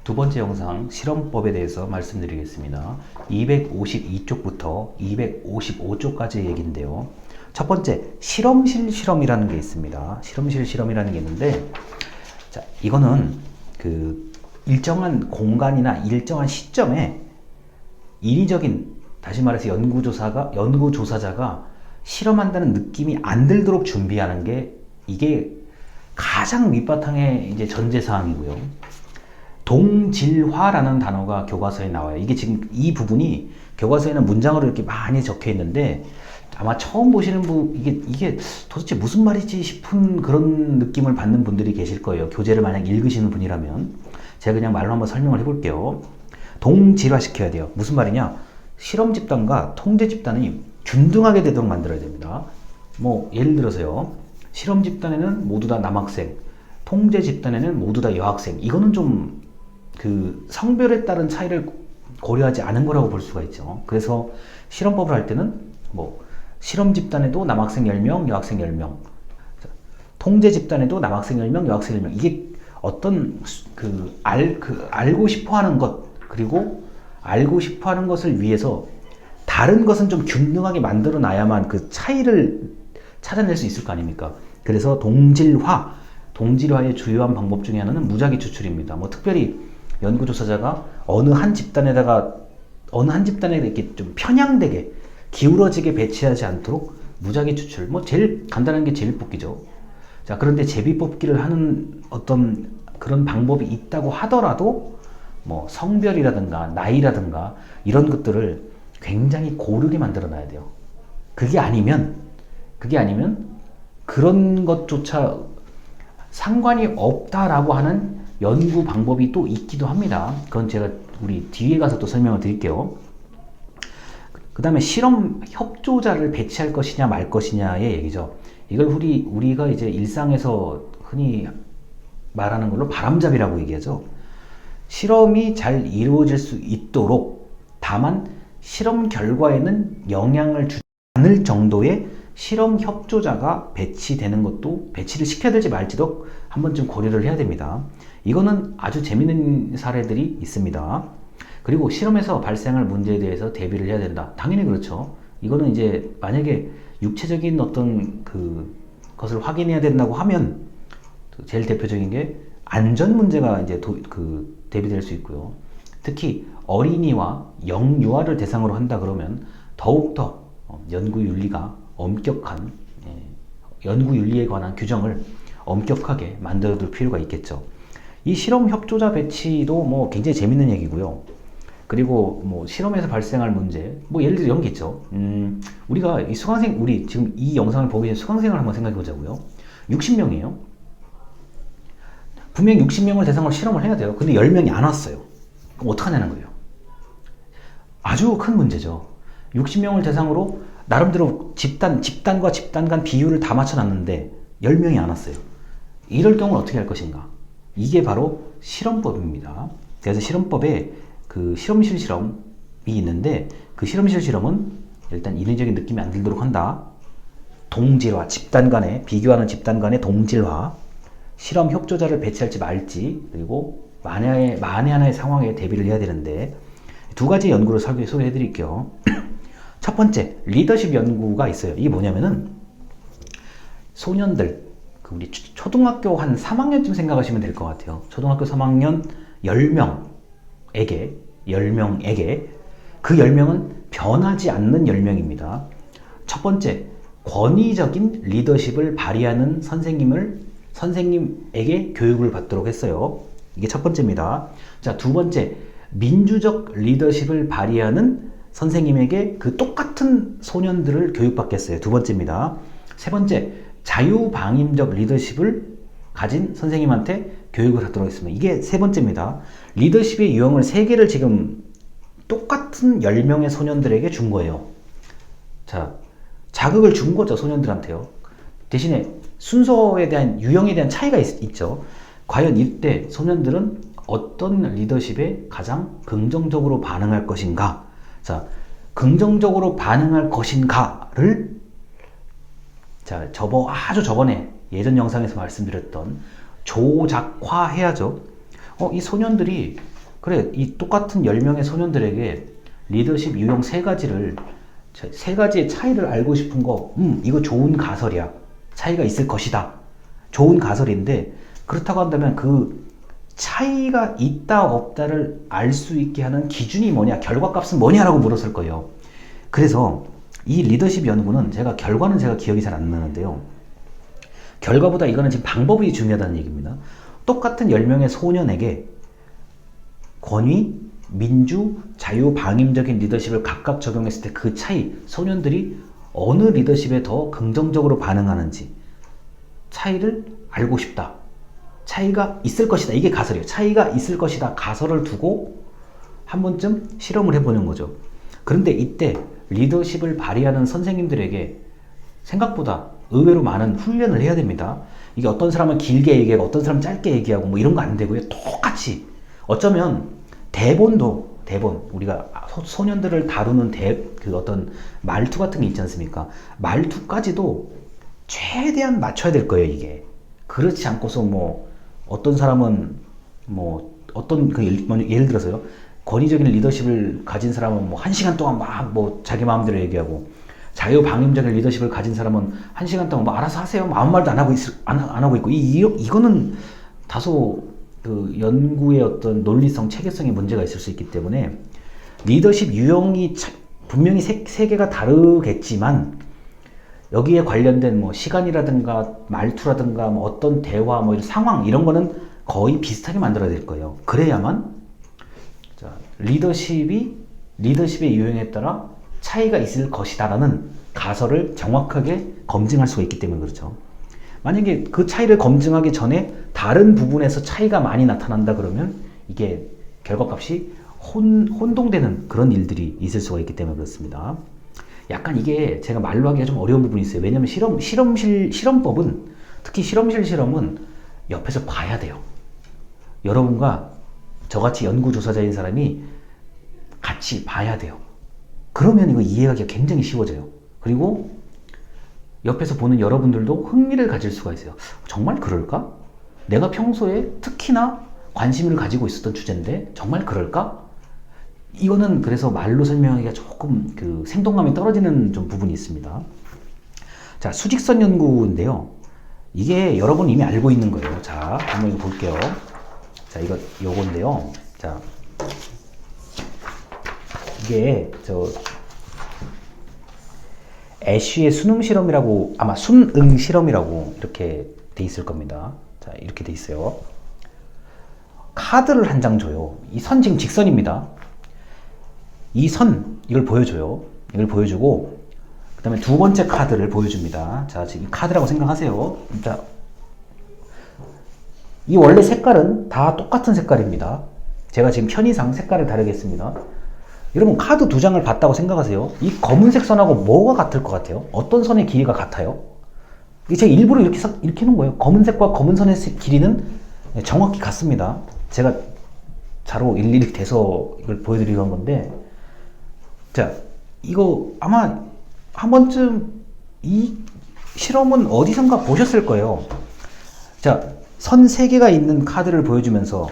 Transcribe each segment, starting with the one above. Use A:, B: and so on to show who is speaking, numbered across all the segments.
A: 두 번째 영상 실험법에 대해서 말씀드리겠습니다. 252쪽부터 255쪽까지의 얘기인데요. 첫 번째, 실험실 실험이라는 게 있습니다. 실험실 실험이라는 게 있는데, 자, 이거는 그 일정한 공간이나 일정한 시점에 인위적인, 다시 말해서 연구조사자가 실험한다는 느낌이 안 들도록 준비하는 게, 이게 가장 밑바탕의 이제 전제사항이고요. 동질화라는 단어가 교과서에 나와요. 이게 지금 이 부분이 교과서에는 문장으로 이렇게 많이 적혀 있는데, 아마 처음 보시는 이게 도대체 무슨 말이지 싶은 그런 느낌을 받는 분들이 계실 거예요. 교재를 만약 읽으시는 분이라면. 제가 그냥 말로 한번 설명을 해볼게요. 동질화 시켜야 돼요. 무슨 말이냐? 실험 집단과 통제 집단이 균등하게 되도록 만들어야 됩니다. 뭐 예를 들어서요, 실험 집단에는 모두 다 남학생, 통제 집단에는 모두 다 여학생. 이거는 좀 그 성별에 따른 차이를 고려하지 않은 거라고 볼 수가 있죠. 그래서 실험법을 할 때는 뭐 실험 집단에도 남학생 10명, 여학생 10명, 통제 집단에도 남학생 10명, 여학생 10명. 이게 어떤 알고 싶어 하는 것, 그리고 알고 싶어 하는 것을 위해서 다른 것은 좀 균등하게 만들어 놔야만 그 차이를 찾아낼 수 있을 거 아닙니까? 그래서 동질화의 주요한 방법 중에 하나는 무작위 추출입니다. 뭐 특별히 연구조사자가 어느 한 집단에 이렇게 좀 편향되게 기울어지게 배치하지 않도록 무작위 추출. 뭐 제일 간단한 게 제비뽑기죠. 자, 그런데 제비뽑기를 하는 어떤 그런 방법이 있다고 하더라도 뭐 성별이라든가 나이라든가 이런 것들을 굉장히 고르게 만들어 놔야 돼요. 그게 아니면 그런 것조차 상관이 없다라고 하는 연구 방법이 또 있기도 합니다. 그건 제가 우리 뒤에 가서 또 설명을 드릴게요. 그 다음에 실험 협조자를 배치할 것이냐 말 것이냐의 얘기죠. 이걸 우리가 이제 일상에서 흔히 말하는 걸로 바람잡이라고 얘기하죠. 실험이 잘 이루어질 수 있도록, 다만 실험 결과에는 영향을 주지 않을 정도의 실험 협조자가 배치되는 것도, 배치를 시켜야 될지 말지도 한 번쯤 고려를 해야 됩니다. 이거는 아주 재밌는 사례들이 있습니다. 그리고 실험에서 발생할 문제에 대해서 대비를 해야 된다. 당연히 그렇죠. 이거는 이제 만약에 육체적인 어떤 것을 확인해야 된다고 하면 제일 대표적인 게 안전 문제가 이제 대비될 수 있고요. 특히 어린이와 영유아를 대상으로 한다 그러면 더욱더 연구윤리가 엄격한, 연구윤리에 관한 규정을 엄격하게 만들어둘 필요가 있겠죠. 이 실험 협조자 배치도 뭐 굉장히 재밌는 얘기고요. 그리고 뭐 실험에서 발생할 문제, 뭐 예를 들어 이런 게 있죠. 우리가 우리 지금 이 영상을 보기 전에 수강생을 한번 생각해 보자고요. 60명이에요. 분명히 60명을 대상으로 실험을 해야 돼요. 근데 10명이 안 왔어요. 그럼 어떡하냐는 거예요. 아주 큰 문제죠. 60명을 대상으로 나름대로 집단과 집단 간 비율을 다 맞춰놨는데 10명이 안 왔어요. 이럴 경우는 어떻게 할 것인가? 이게 바로 실험법입니다. 그래서 실험법에 그 실험실 실험이 있는데, 그 실험실 실험은 일단 인위적인 느낌이 안 들도록 한다. 동질화, 비교하는 집단 간의 동질화, 실험 협조자를 배치할지 말지, 그리고 만에 하나의 상황에 대비를 해야 되는데, 두 가지 연구를 소개해 드릴게요. 첫 번째, 리더십 연구가 있어요. 이게 뭐냐면은 소년들, 우리 초등학교 한 3학년쯤 생각하시면 될 것 같아요. 초등학교 3학년 10명에게 그 10명은 변하지 않는 10명입니다. 첫 번째, 권위적인 리더십을 발휘하는 선생님에게 교육을 받도록 했어요. 이게 첫 번째입니다. 자, 두 번째, 민주적 리더십을 발휘하는 선생님에게 그 똑같은 소년들을 교육받겠어요. 두 번째입니다. 세 번째, 자유방임적 리더십을 가진 선생님한테 교육을 하도록 했습니다. 이게 세 번째입니다. 리더십의 유형을 3개를 지금 똑같은 10명의 소년들에게 준 거예요. 자, 자극을 준 거죠, 소년들한테요. 대신에 순서에 대한, 유형에 대한 차이가 있죠. 과연 이때 소년들은 어떤 리더십에 가장 긍정적으로 반응할 것인가? 자, 긍정적으로 반응할 것인가를, 자, 아주 저번에 예전 영상에서 말씀드렸던 조작화해야죠. 이 소년들이 그래, 이 똑같은 10명의 소년들에게 리더십 유형 세 가지의 차이를 알고 싶은 거, 이거 좋은 가설이야. 차이가 있을 것이다. 좋은 가설인데, 그렇다고 한다면 그 차이가 있다 없다를 알 수 있게 하는 기준이 뭐냐, 결과값은 뭐냐라고 물었을 거예요. 그래서 이 리더십 연구는 결과는 제가 기억이 잘 안 나는데요. 결과보다 이거는 지금 방법이 중요하다는 얘기입니다. 똑같은 10명의 소년에게 권위, 민주, 자유, 방임적인 리더십을 각각 적용했을 때 그 차이, 소년들이 어느 리더십에 더 긍정적으로 반응하는지 차이를 알고 싶다. 차이가 있을 것이다. 이게 가설이에요. 차이가 있을 것이다. 가설을 두고 한 번쯤 실험을 해보는 거죠. 그런데 이때 리더십을 발휘하는 선생님들에게 생각보다 의외로 많은 훈련을 해야 됩니다. 이게 어떤 사람은 길게 얘기하고 어떤 사람은 짧게 얘기하고 뭐 이런 거 안 되고요. 똑같이 어쩌면 대본 우리가 소년들을 다루는 그 어떤 말투 같은 게 있지 않습니까? 말투까지도 최대한 맞춰야 될 거예요. 이게 그렇지 않고서 뭐 어떤 사람은 뭐 어떤 예를 들어서요, 권위적인 리더십을 가진 사람은 뭐 1시간 동안 막 뭐 자기 마음대로 얘기하고, 자유방임적인 리더십을 가진 사람은 1시간 동안 뭐 알아서 하세요, 아무 말도 안 하고 있고, 이거는 다소 그 연구의 어떤 논리성, 체계성에 문제가 있을 수 있기 때문에 리더십 유형이 분명히 세 개가 다르겠지만 여기에 관련된 뭐 시간이라든가 말투라든가 뭐 어떤 대화, 뭐 이런 상황, 이런 거는 거의 비슷하게 만들어야 될 거예요. 그래야만 리더십의 유형에 따라 차이가 있을 것이다라는 가설을 정확하게 검증할 수가 있기 때문에 그렇죠. 만약에 그 차이를 검증하기 전에 다른 부분에서 차이가 많이 나타난다 그러면 이게 결과값이 혼동되는 그런 일들이 있을 수가 있기 때문에 그렇습니다. 약간 이게 제가 말로 하기가 좀 어려운 부분이 있어요. 왜냐면 실험법은, 특히 실험실 실험은 옆에서 봐야 돼요. 여러분과 저같이 연구조사자인 사람이 같이 봐야 돼요. 그러면 이거 이해하기가 굉장히 쉬워져요. 그리고 옆에서 보는 여러분들도 흥미를 가질 수가 있어요. 정말 그럴까? 내가 평소에 특히나 관심을 가지고 있었던 주제인데 정말 그럴까? 이거는 그래서 말로 설명하기가 조금 그 생동감이 떨어지는 좀 부분이 있습니다. 자, 수직선 연구인데요. 이게 여러분 이미 알고 있는 거예요. 자, 한번 이거 볼게요. 자, 요건데요. 자, 이게 애쉬의 수능 실험이라고, 아마 순응 실험이라고 이렇게 돼 있을 겁니다. 자, 이렇게 돼 있어요. 카드를 한 장 줘요. 이 선 지금 직선입니다. 이 선, 이걸 보여줘요. 이걸 보여주고, 그 다음에 두 번째 카드를 보여줍니다. 자, 지금 카드라고 생각하세요. 자, 이 원래 색깔은 다 똑같은 색깔입니다. 제가 지금 편의상 색깔을 다르게 했습니다. 여러분, 카드 두 장을 봤다고 생각하세요. 이 검은색 선하고 뭐가 같을 것 같아요? 어떤 선의 길이가 같아요? 제가 일부러 이렇게 놓은 거예요. 검은색과 검은 선의 길이는 정확히 같습니다. 제가 자로 일일이 대서 이걸 보여드리려고 한 건데, 자, 이거 아마 한 번쯤 이 실험은 어디선가 보셨을 거예요. 자, 선 3개가 있는 카드를 보여주면서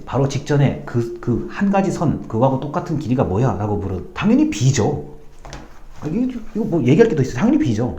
A: 바로 직전에 그 한 가지 선, 그거하고 똑같은 길이가 뭐야? 라고 당연히 B죠. 이거 뭐 얘기할 게 더 있어요. 당연히 B죠.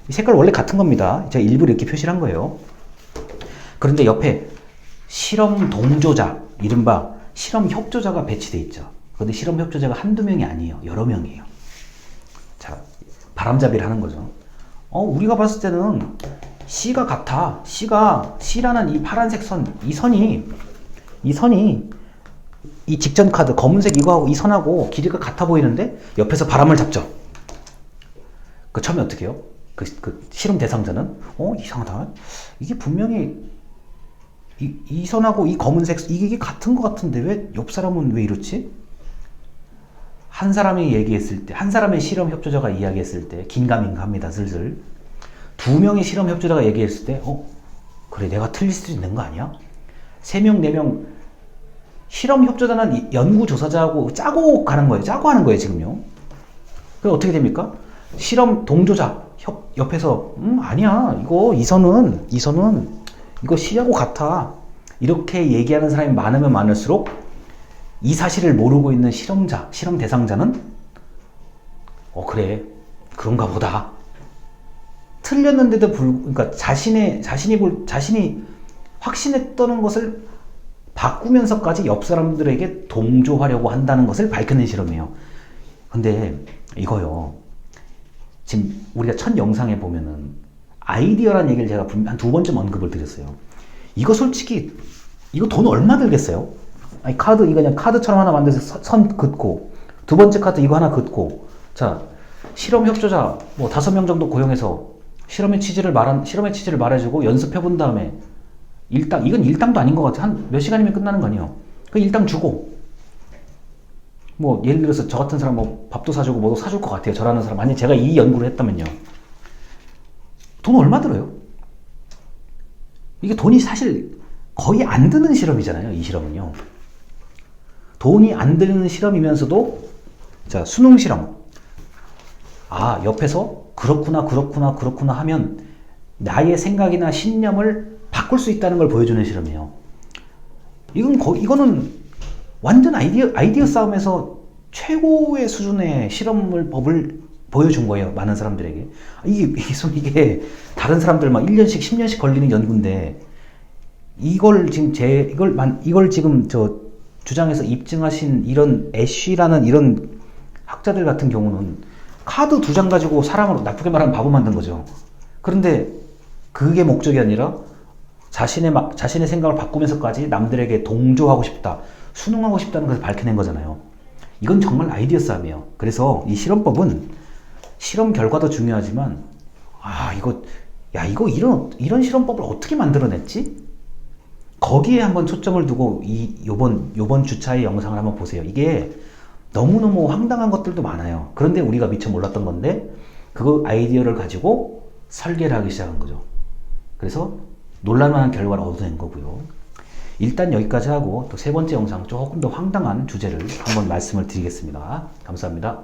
A: 이 색깔 원래 같은 겁니다. 제가 일부러 이렇게 표시를 한 거예요. 그런데 옆에 실험 동조자, 이른바 실험 협조자가 배치되어 있죠. 그런데 실험 협조자가 한두 명이 아니에요. 여러 명이에요. 자, 바람잡이를 하는 거죠. 우리가 봤을 때는 C가 같아. C라는 이 파란색 선, 이 선이 이 직전 카드, 검은색 이거하고 이 선하고 길이가 같아 보이는데 옆에서 바람을 잡죠. 처음에 어떻게 해요? 그 실험 대상자는 이상하다. 이게 분명히 이 선하고 이 검은색 이게 같은 것 같은데 왜 옆 사람은 왜 이렇지? 한 사람이 얘기했을 때, 한 사람의 실험 협조자가 이야기했을 때 긴가민가합니다. 슬슬. 2명의 실험 협조자가 얘기했을 때 그래, 내가 틀릴 수도 있는 거 아니야? 3명, 4명 실험 협조자는 연구 조사자하고 짜고 가는 거예요. 짜고 하는 거예요, 지금요. 그럼 어떻게 됩니까? 실험 동조자 옆에서 아니야. 이 선은 이거 C하고 같아. 이렇게 얘기하는 사람이 많으면 많을수록 이 사실을 모르고 있는 실험자, 실험 대상자는 그래, 그런가 보다. 틀렸는데도 그러니까 자신이 확신했던 것을 바꾸면서까지 옆 사람들에게 동조하려고 한다는 것을 밝혀낸 실험이에요. 근데 이거요, 지금 우리가 첫 영상에 보면은 아이디어라는 얘기를 제가 한 2번쯤 언급을 드렸어요. 이거 솔직히 이거 돈 얼마 들겠어요? 아니, 카드 이거 그냥 카드처럼 하나 만들어서 선 긋고, 두 번째 카드 이거 하나 긋고, 자, 실험 협조자 뭐 5명 정도 고용해서 실험의 취지를 말해주고 연습해본 다음에 이건 일당도 아닌 것 같아. 한 몇 시간이면 끝나는 거 아니에요. 그 일당 주고, 뭐 예를 들어서 저 같은 사람 뭐 밥도 사주고 뭐도 사줄 것 같아요. 저라는 사람. 아니, 제가 이 연구를 했다면요, 돈 얼마 들어요? 이게 돈이 사실 거의 안 드는 실험이잖아요. 이 실험은요, 돈이 안 드는 실험이면서도, 자, 수능 실험. 옆에서 그렇구나 하면 나의 생각이나 신념을 바꿀 수 있다는 걸 보여주는 실험이에요. 이거는 완전 아이디어 싸움에서 최고의 수준의 법을 보여준 거예요. 많은 사람들에게. 이게 다른 사람들 막 1년씩 10년씩 걸리는 연구인데, 이걸 지금 저 주장해서 입증하신 이런 애쉬라는 이런 학자들 같은 경우는 카드 2장 가지고 사람을 나쁘게 말하면 바보 만든 거죠. 그런데 그게 목적이 아니라 자신의 생각을 바꾸면서까지 남들에게 동조하고 싶다, 순응하고 싶다는 것을 밝혀낸 거잖아요. 이건 정말 아이디어 싸움이에요. 그래서 이 실험법은 실험 결과도 중요하지만, 이거 이런 실험법을 어떻게 만들어냈지? 거기에 한번 초점을 두고 요번 주차의 영상을 한번 보세요. 이게 너무너무 황당한 것들도 많아요. 그런데 우리가 미처 몰랐던 건데, 그 아이디어를 가지고 설계를 하기 시작한 거죠. 그래서 놀랄만한 결과를 얻어낸 거고요. 일단 여기까지 하고 또 3번째 영상 조금 더 황당한 주제를 한번 말씀을 드리겠습니다. 감사합니다.